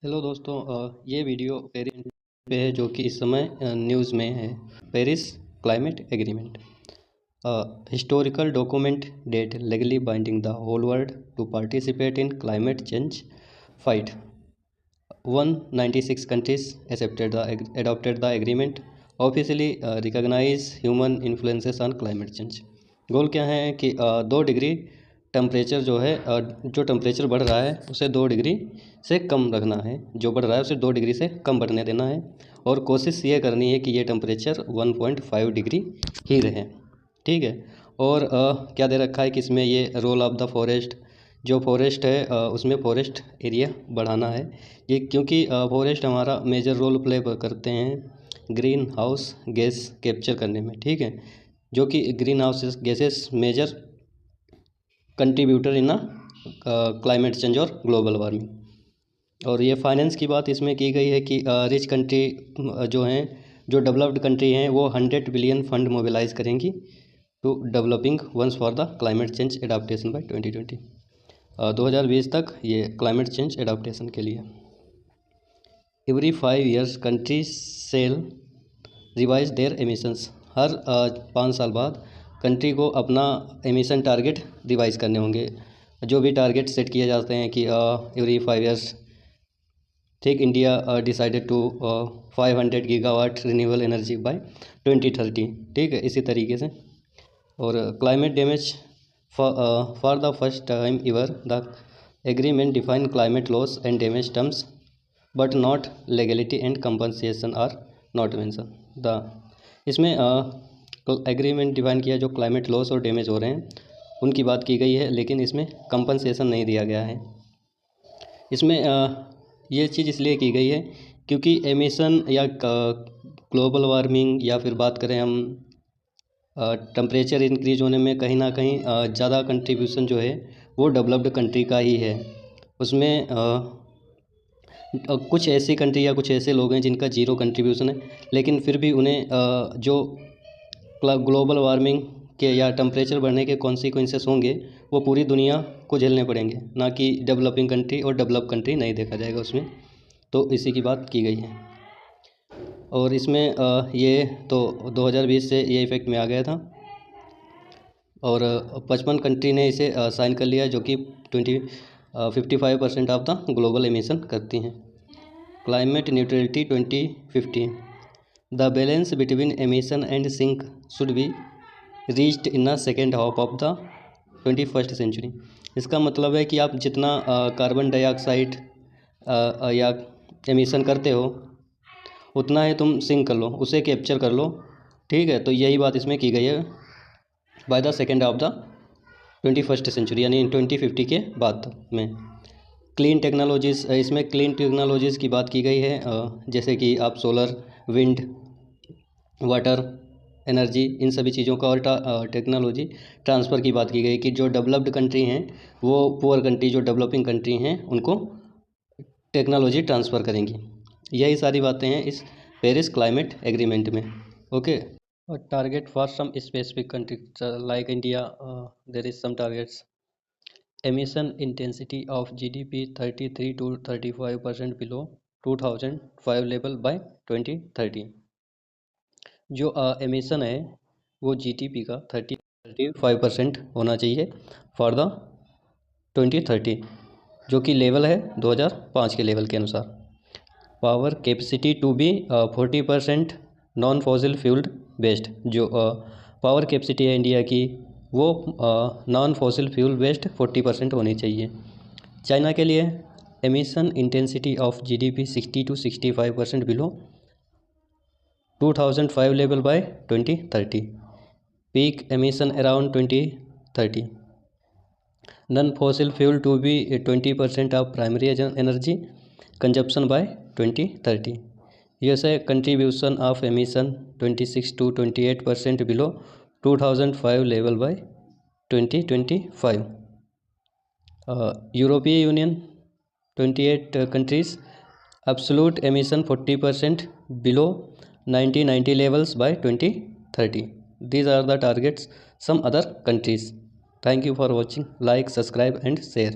Hello दोस्तों, ये video Paris पे है जो कि इस समय न्यूज़ में है। Paris climate agreement, historical document that legally binding the whole world to participate in climate change fight. 196 countries adopted the agreement, officially recognize human influences on climate change. Goal क्या है कि 2 डिग्री टेम्परेचर जो है, जो temperature बढ़ रहा है उसे 2 डिग्री से कम रखना है। जो बढ़ रहा है उसे 2 डिग्री से कम बढ़ने देना है और कोशिश ये करनी है कि ये टेम्परेचर 1.5 डिग्री ही रहे। ठीक है। और क्या दे रखा है कि इसमें ये रोल ऑफ द फॉरेस्ट, जो फॉरेस्ट है उसमें फॉरेस्ट एरिया बढ़ाना है। ये क्योंकि फॉरेस्ट हमारा मेजर रोल प्ले करते हैं ग्रीन हाउस गैस कैप्चर करने में। ठीक है, जो कि greenhouse gases major contributor in climate change और ग्लोबल वार्मिंग। और ये फाइनेंस की बात इसमें की गई है कि रिच कंट्री जो हैं, जो डेवलप्ड कंट्री हैं, वो 100 बिलियन फंड मोबिलाइज करेंगी to developing ones for the climate change adaptation by 2020। 2020 तक ये क्लाइमेट चेंज एडाप्टेशन के लिए। Every 5 years country shall revise their emissions. हर 5 साल बाद कंट्री को अपना एमिशन टारगेट रिवाइज करने होंगे। जो भी टारगेट सेट किए जाते हैं कि एवरी 5 years, ठीक, India decided to 500 gigawatt renewable energy by 2030। ठीक है, इसी तरीके से। और climate damage for the first time ever the agreement define climate loss and damage terms but not legality and compensation are not mentioned. इसमें agreement define किया जो climate loss और डैमेज हो रहे हैं उनकी बात की गई है, लेकिन इसमें कंपनसेशन नहीं दिया गया है। इसमें ये चीज़ इसलिए की गई है क्योंकि एमिशन या ग्लोबल वार्मिंग या फिर बात करें हम टेम्परेचर इंक्रीज होने में कहीं ना कहीं ज़्यादा कंट्रीब्यूशन जो है वो डेवलप्ड कंट्री का ही है। उसमें कुछ ऐसी कंट्री या कुछ ऐसे लोग हैं जिनका जीरो कंट्रीब्यूशन है, लेकिन फिर भी उन्हें जो ग्लोबल वार्मिंग के या टेम्परेचर बढ़ने के कॉन्सिक्वेंसेस होंगे वो पूरी दुनिया को झेलने पड़ेंगे, ना कि डेवलपिंग कंट्री और डेवलप कंट्री नहीं देखा जाएगा उसमें। तो इसी की बात की गई है। और इसमें ये तो 2020 से ये इफ़ेक्ट में आ गया था और 55 कंट्री ने इसे साइन कर लिया, जो कि 55% ऑफ द ग्लोबल एमिशन करती हैं। Climate neutrality 2050, the balance between emission and sink should be reached in the second half of the 21st century. इसका मतलब है कि आप जितना कार्बन डाइऑक्साइड या एमिशन करते हो उतना ही तुम सिंक कर लो, उसे कैप्चर कर लो। ठीक है, तो यही बात इसमें की गई है by the second of the 21st century, यानी 2050 के बाद में। क्लीन टेक्नोलॉजीज़, इसमें क्लीन टेक्नोलॉजीज़ की बात की गई है, जैसे कि आप सोलर, विंड, वाटर एनर्जी, इन सभी चीज़ों का और टेक्नोलॉजी ट्रांसफ़र की बात की गई कि जो डेवलप्ड कंट्री हैं वो पुअर कंट्री, जो डेवलपिंग कंट्री हैं, उनको टेक्नोलॉजी ट्रांसफ़र करेंगी। यही सारी बातें हैं इस पेरिस क्लाइमेट एग्रीमेंट में। ओके। और target for some specific country like India, there is some targets. Emission intensity of GDP 33 to 35% below 2005 level by 2030। जो एमिशन है वो जीडीपी का 35% होना चाहिए फॉर द 2030, जो कि लेवल है 2005 के लेवल के अनुसार। Power capacity to be 40% non fossil fuelled based. जो पावर कैपेसिटी है इंडिया की वो नॉन फॉसिल फ्यूल बेस्ड 40% होनी चाहिए। चाइना के लिए emission intensity of GDP 60 to 65% below 2005 level by 2030। Peak emission around 2030। Non fossil fuel to be 20% of primary energy consumption by 2030। USA contribution of emission 26 to 28% below 2005 level by 2025। यूरोपीय union 28 countries, absolute emission 40% below 1990 levels by 2030. These are the targets some other countries. Thank you for watching. Like, subscribe and share.